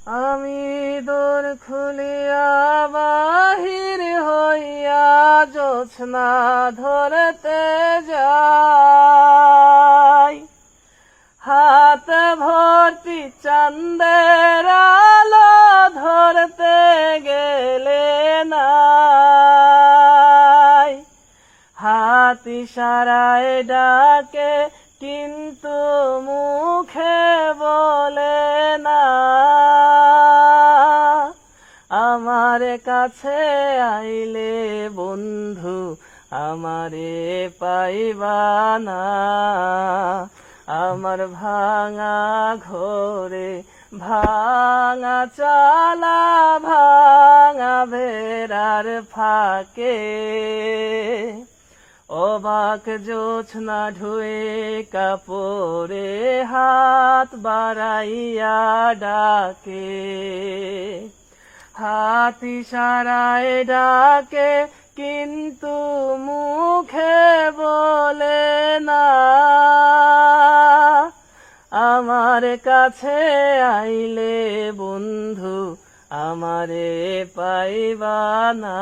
আমি দোর খুলিয়া বাহির হইয়া জোছনা ধরতে যাই, হাত ভর্তি চাঁদের আলো ধরতে গেলে নাই, হাত ইশারায় ডাকে কিন্তু মুখে বলে না। আমার কাছে আইলে বন্ধু আমারে পাইবা না, আমার ভাঙা ঘরে ভাঙা চালা ভাঙা বেড়ার ফাঁকে, অবাক জোছনা ঢুয়ে কাপড়ে হাত বাড়াইয়া ডাকে, হাত ইশারায় ডাকে কিন্তু মুখে বলে না। আমার কাছে আইলে বন্ধু আমারে পাইবা না।